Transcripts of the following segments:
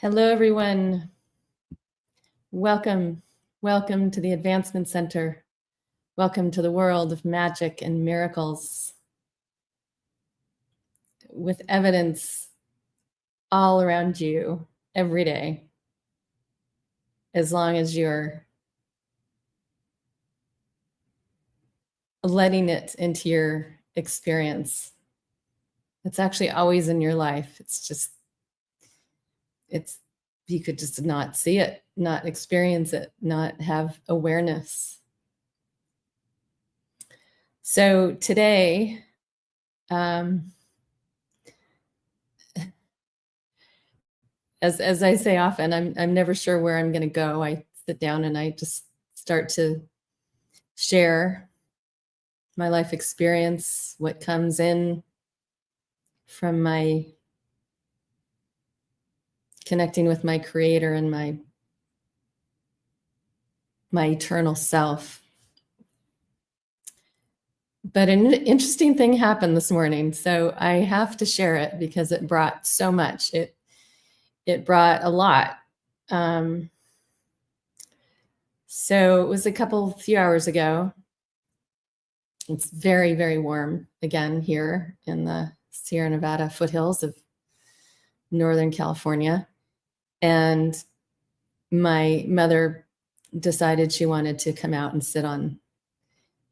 Hello, everyone. Welcome. Welcome to the Advancement Center. Welcome to the world of magic and miracles with evidence all around you every day, as long as you're letting it into your experience. It's actually always in your life. You could just not see it, not experience it, not have awareness. So today, as I say often, I'm never sure where I'm going to go. I sit down and I just start to share my life experience, what comes in from my connecting with my creator and my eternal self. But an interesting thing happened this morning, so I have to share it because it brought so much. It brought a lot. So it was a few hours ago. It's very, very warm again here in the Sierra Nevada foothills of Northern California. And my mother decided she wanted to come out and sit on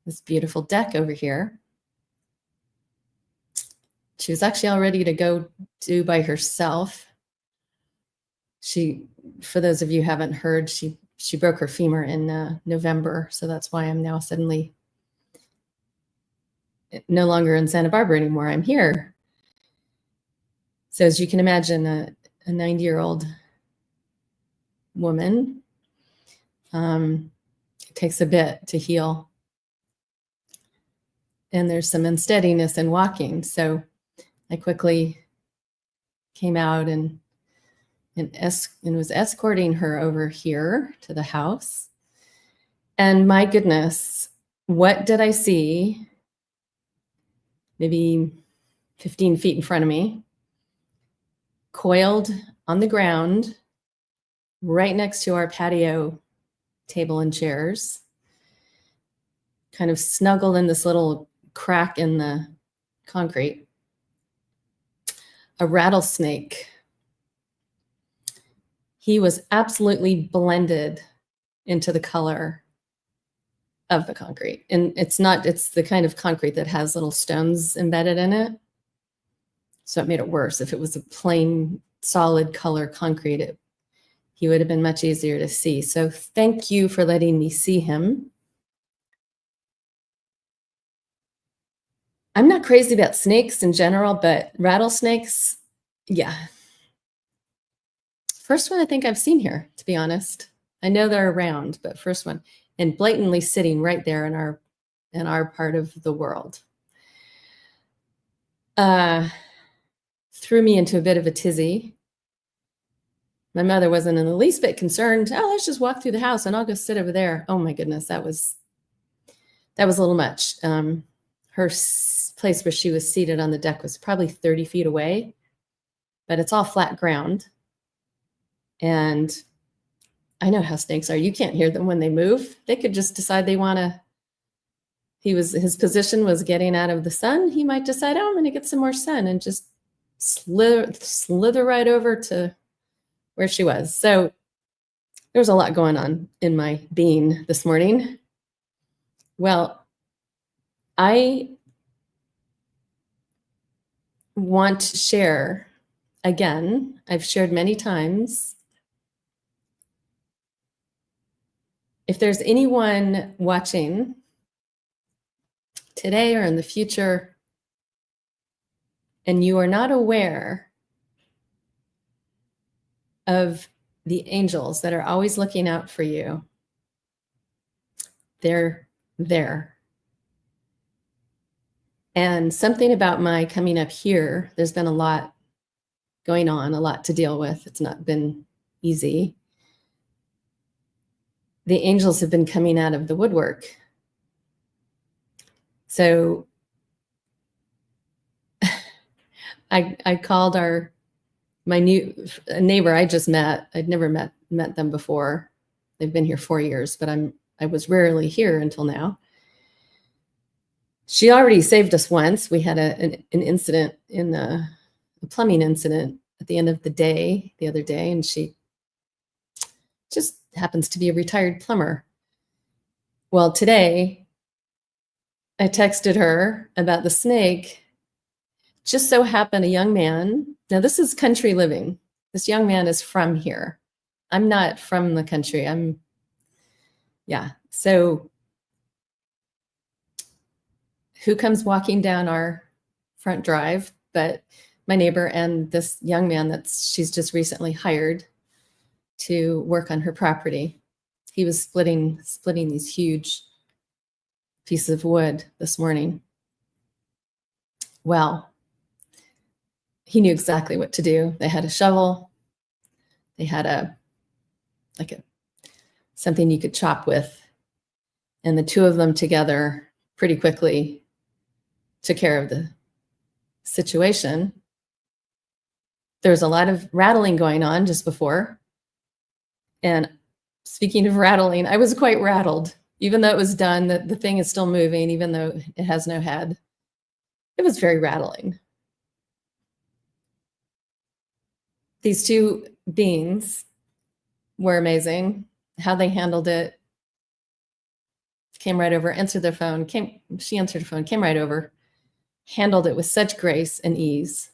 this beautiful deck over here. She was actually all ready to go do by herself. For those of you who haven't heard, she broke her femur in November. So that's why I'm now suddenly no longer in Santa Barbara anymore. I'm here. So as you can imagine, a 90-year-old woman, it takes a bit to heal. And there's some unsteadiness in walking. So I quickly came out and was escorting her over here to the house. And my goodness, what did I see? Maybe 15 feet in front of me, coiled on the ground, right next to our patio table and chairs, kind of snuggled in this little crack in the concrete, a rattlesnake. He was absolutely blended into the color of the concrete. And it's the kind of concrete that has little stones embedded in it. So it made it worse. If it was a plain solid color concrete, he would have been much easier to see. So thank you for letting me see him. I'm not crazy about snakes in general, but rattlesnakes, yeah. First one I think I've seen here, to be honest. I know they're around, but first one, and blatantly sitting right there in our part of the world. Threw me into a bit of a tizzy. My mother wasn't in the least bit concerned. Oh, let's just walk through the house and I'll go sit over there. Oh my goodness, that was a little much. Her place where she was seated on the deck was probably 30 feet away, but it's all flat ground. And I know how snakes are. You can't hear them when they move. They could just decide they want to. His position was getting out of the sun. He might decide, oh, I'm going to get some more sun, and just slither right over to where she was. So there was a lot going on in my being this morning. Well, I want to share again. I've shared many times. If there's anyone watching today or in the future, and you are not aware of the angels that are always looking out for you, they're there. And something about my coming up here, there's been a lot going on, a lot to deal with. It's not been easy. The angels have been coming out of the woodwork. So I called our my new neighbor I just met, I'd never met them before. They've been here 4 years, but I was rarely here until now. She already saved us once. We had an incident in a plumbing incident at the end of the day, the other day, and she just happens to be a retired plumber. Well, today I texted her about the snake. Just so happened a young man, now this is country living. This young man is from here. I'm not from the country. So who comes walking down our front drive but my neighbor and this young man that she's just recently hired to work on her property. He was splitting these huge pieces of wood this morning. Well, he knew exactly what to do. They had a shovel. They had something you could chop with. And the two of them together pretty quickly took care of the situation. There was a lot of rattling going on just before. And speaking of rattling, I was quite rattled. Even though it was done, the thing is still moving, even though it has no head. It was very rattling. These two beings were amazing. How they handled it. Came right over, answered their phone. She answered her phone, came right over, handled it with such grace and ease.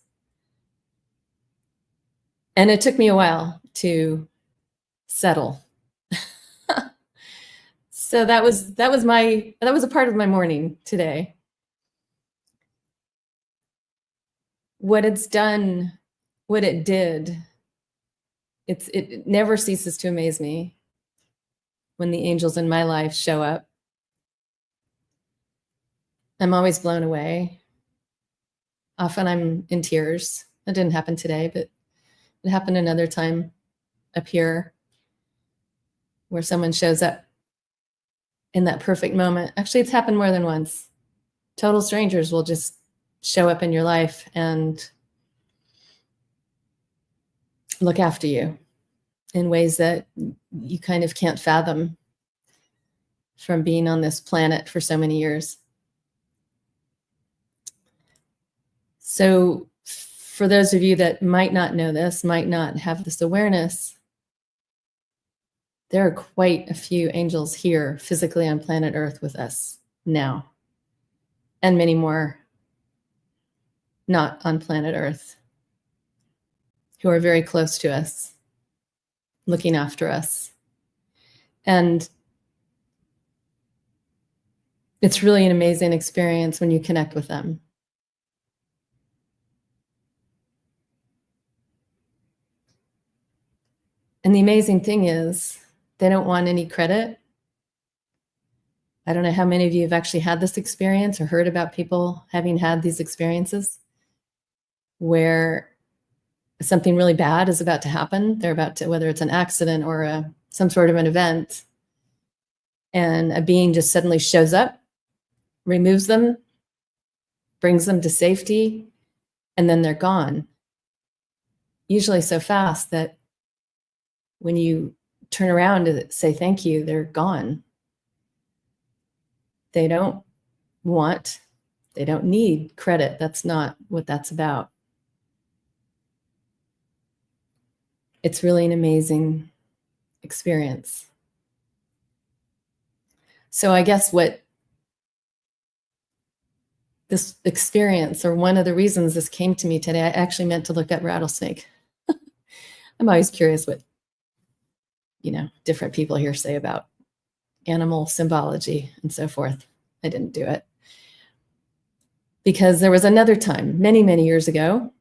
And it took me a while to settle. So that was a part of my morning today. What it's done, what it did, it never ceases to amaze me when the angels in my life show up. I'm always blown away. Often I'm in tears. That didn't happen today, but it happened another time up here where someone shows up in that perfect moment. Actually, it's happened more than once. Total strangers will just show up in your life and look after you in ways that you kind of can't fathom from being on this planet for so many years. So for those of you that might not know this, might not have this awareness, there are quite a few angels here physically on planet Earth with us now, and many more not on planet Earth who are very close to us, looking after us. And it's really an amazing experience when you connect with them. And the amazing thing is, they don't want any credit. I don't know how many of you have actually had this experience or heard about people having had these experiences where something really bad is about to happen. They're about to, whether it's an accident or some sort of an event, and a being just suddenly shows up, removes them, brings them to safety, and then they're gone. Usually so fast that when you turn around to say thank you, they're gone. They don't need credit. That's not what that's about. It's really an amazing experience. So I guess what this experience, or one of the reasons this came to me today, I actually meant to look at rattlesnake. I'm always curious what, different people here say about animal symbology and so forth. I didn't do it. Because there was another time, many, many years ago,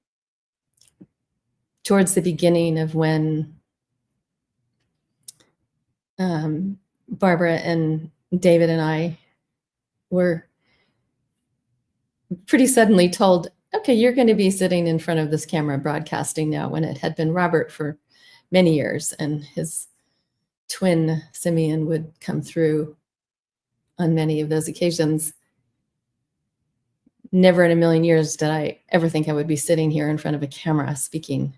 towards the beginning of when Barbara and David and I were pretty suddenly told, okay, you're going to be sitting in front of this camera broadcasting now, when it had been Robert for many years, and his twin Simeon would come through on many of those occasions. Never in a million years did I ever think I would be sitting here in front of a camera speaking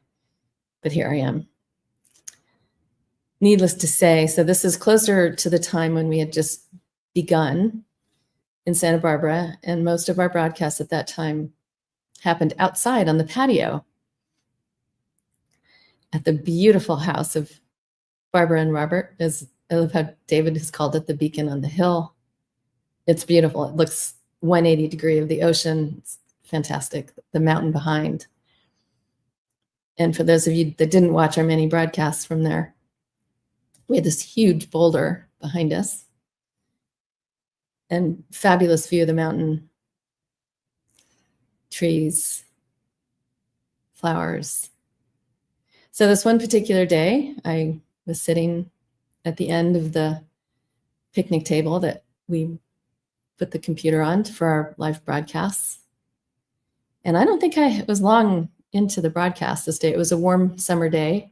but here I am. Needless to say, so this is closer to the time when we had just begun in Santa Barbara, and most of our broadcasts at that time happened outside on the patio at the beautiful house of Barbara and Robert. As I love how David has called it, the beacon on the hill. It's beautiful. It looks 180 degree of the ocean. It's fantastic. The mountain behind. And for those of you that didn't watch our many broadcasts from there, we had this huge boulder behind us and fabulous view of the mountain, trees, flowers. So this one particular day, I was sitting at the end of the picnic table that we put the computer on for our live broadcasts. And I don't think I was long into the broadcast this day. It was a warm summer day.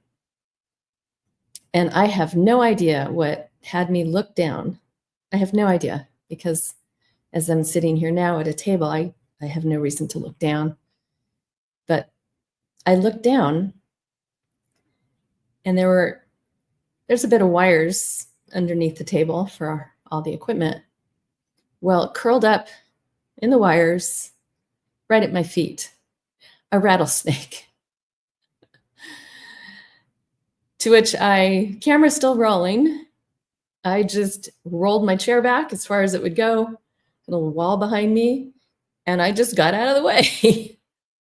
And I have no idea what had me look down. I have no idea, because as I'm sitting here now at a table, I have no reason to look down. But I looked down, and there's a bit of wires underneath the table for all the equipment. Well, curled up in the wires right at my feet, a rattlesnake. To which camera still rolling, I just rolled my chair back as far as it would go, a little wall behind me, and I just got out of the way.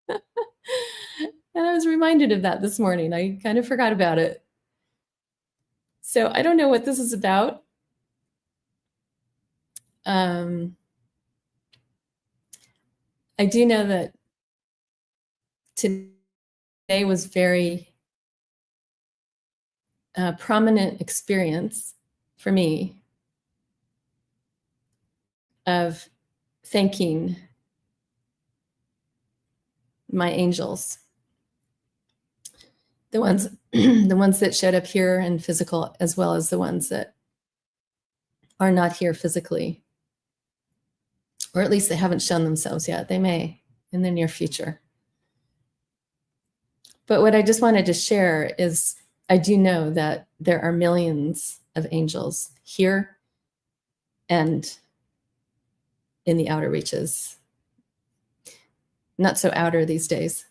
And I was reminded of that this morning. I kind of forgot about it. So I don't know what this is about. I do know that today was very prominent experience for me of thanking my angels, the ones that showed up here in physical, as well as the ones that are not here physically, or at least they haven't shown themselves yet. They may in the near future. But what I just wanted to share is I do know that there are millions of angels here and in the outer reaches. Not so outer these days.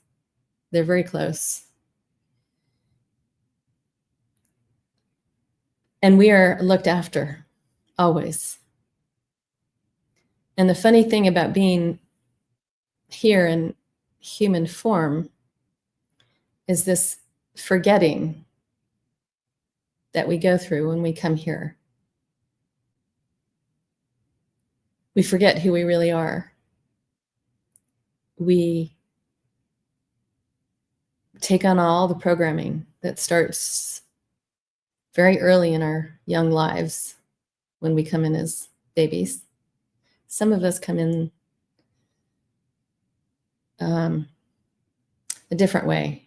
They're very close. And we are looked after, always. And the funny thing about being here in human form is this forgetting that we go through when we come here. We forget who we really are. We take on all the programming that starts very early in our young lives when we come in as babies. Some of us come in a different way.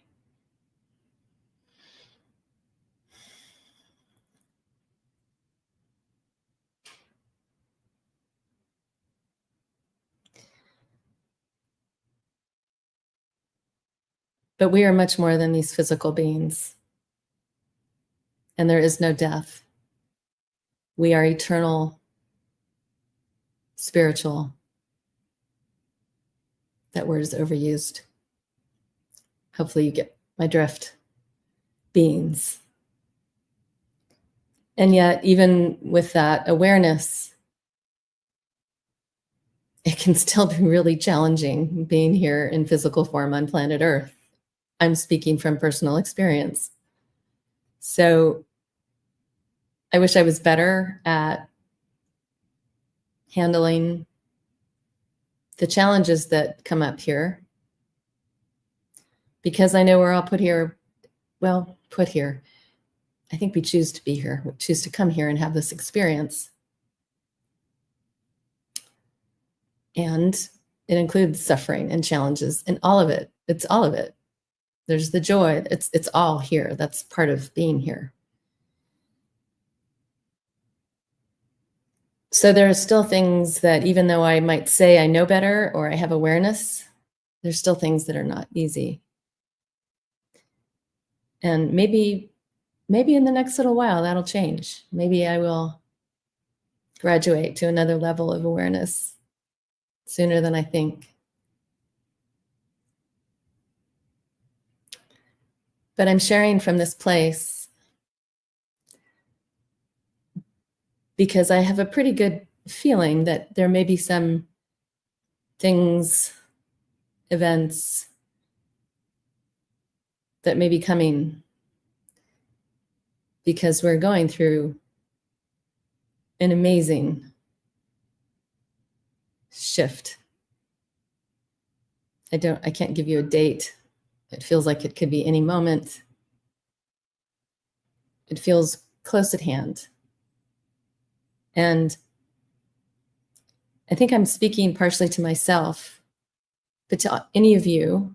But we are much more than these physical beings. And there is no death. We are eternal, spiritual. That word is overused. Hopefully you get my drift. Beings. And yet, even with that awareness, it can still be really challenging being here in physical form on planet Earth. I'm speaking from personal experience. So I wish I was better at handling the challenges that come up here, because I know we're all put here. I think we choose to be here. We choose to come here and have this experience. And it includes suffering and challenges and all of it. It's all of it. There's the joy. It's all here. That's part of being here. So there are still things that, even though I might say I know better or I have awareness, there's still things that are not easy. And maybe in the next little while that'll change. Maybe I will graduate to another level of awareness sooner than I think. But I'm sharing from this place because I have a pretty good feeling that there may be some things, events that may be coming because we're going through an amazing shift. I can't give you a date. It feels like it could be any moment. It feels close at hand. And I think I'm speaking partially to myself, but to any of you,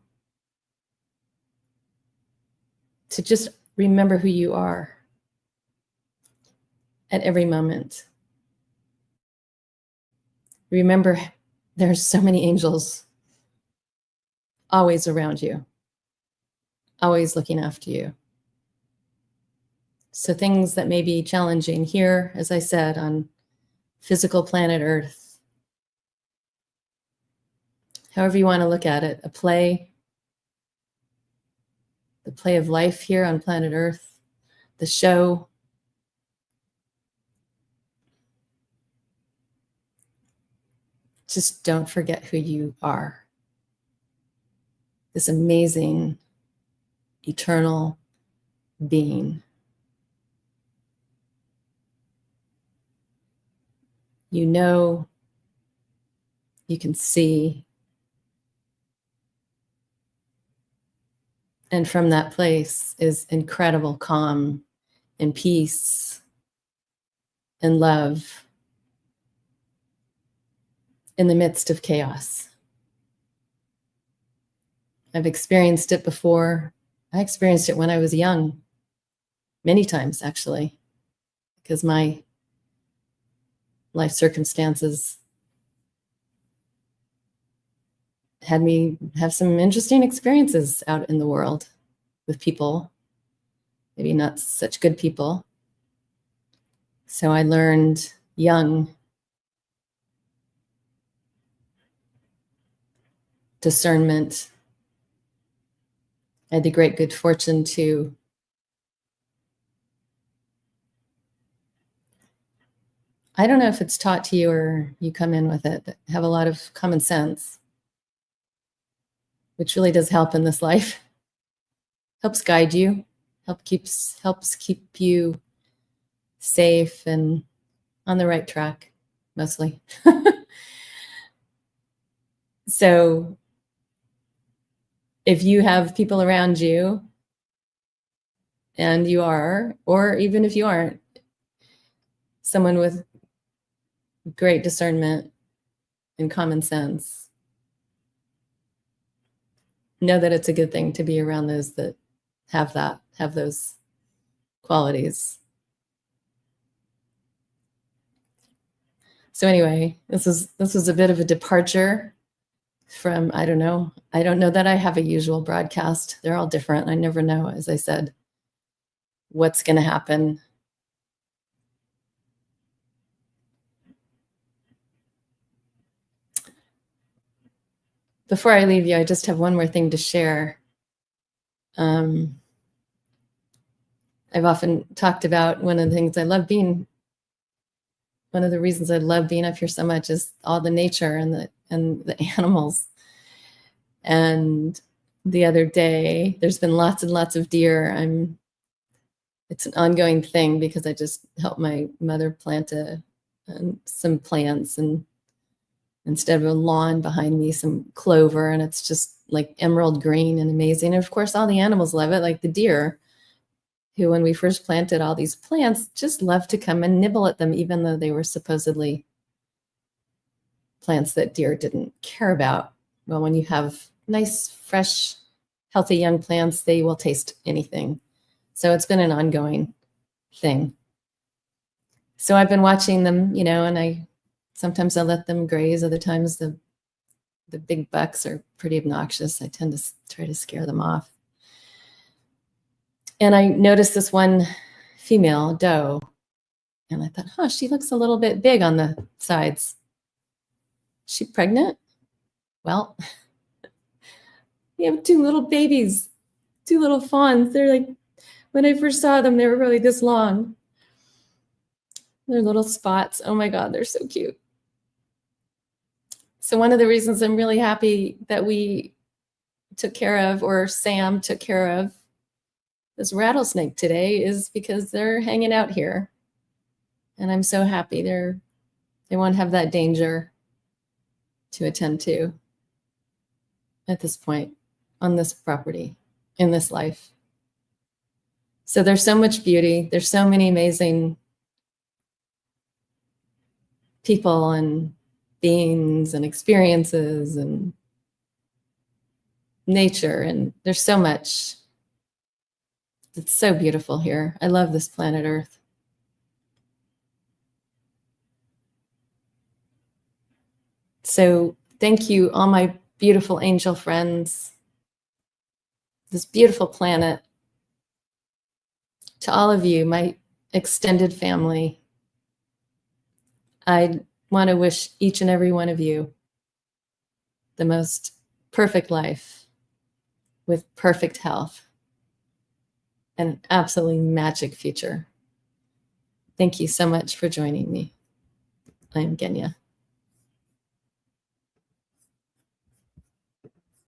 to just remember who you are at every moment. Remember, there's so many angels always around you, always looking after you. So things that may be challenging here, as I said, on physical planet Earth, however you want to look at it, the play of life here on planet Earth, the show. Just don't forget who you are. This amazing, eternal being. You know, you can see. And from that place is incredible calm and peace and love in the midst of chaos. I've experienced it before. I experienced it when I was young, many times actually, because my life circumstances had me have some interesting experiences out in the world with people, maybe not such good people. So I learned young discernment. I had the great good fortune to I don't know if it's taught to you or you come in with it, but have a lot of common sense, which really does help in this life. Helps guide you, helps keep you safe and on the right track, mostly. So if you have people around you, and you are, or even if you aren't, someone with great discernment and common sense, know that it's a good thing to be around those that have those qualities. So anyway, this was a bit of a departure from, I don't know that I have a usual broadcast. They're all different. I never know, as I said, what's going to happen. Before I leave you, I just have one more thing to share. I've often talked about one of the things I love being, one of the reasons I love being up here so much is all the nature and the animals. And the other day, there's been lots and lots of deer. It's an ongoing thing because I just helped my mother plant some plants, and instead of a lawn behind me, some clover, and it's just like emerald green and amazing. And of course, all the animals love it, like the deer, who, when we first planted all these plants, just loved to come and nibble at them, even though they were supposedly plants that deer didn't care about. Well, when you have nice, fresh, healthy young plants, they will taste anything. So it's been an ongoing thing. So I've been watching them, and sometimes I let them graze. Other times the big bucks are pretty obnoxious. I tend to try to scare them off. And I noticed this one female doe, and I thought, huh, she looks a little bit big on the sides. Is she pregnant? Well, we have two little babies, two little fawns. They're like, when I first saw them, they were really this long. They're little spots. Oh my God, they're so cute. So one of the reasons I'm really happy that we took care of, or Sam took care of, this rattlesnake today is because they're hanging out here. And I'm so happy they won't have that danger to attend to at this point on this property in this life. So there's so much beauty. There's so many amazing people and beings and experiences and nature. And there's so much. It's so beautiful here. I love this planet Earth. So thank you, all my beautiful angel friends, this beautiful planet, to all of you, my extended family. I want to wish each and every one of you the most perfect life with perfect health and an absolutely magic future. Thank you so much for joining me. I'm Genya.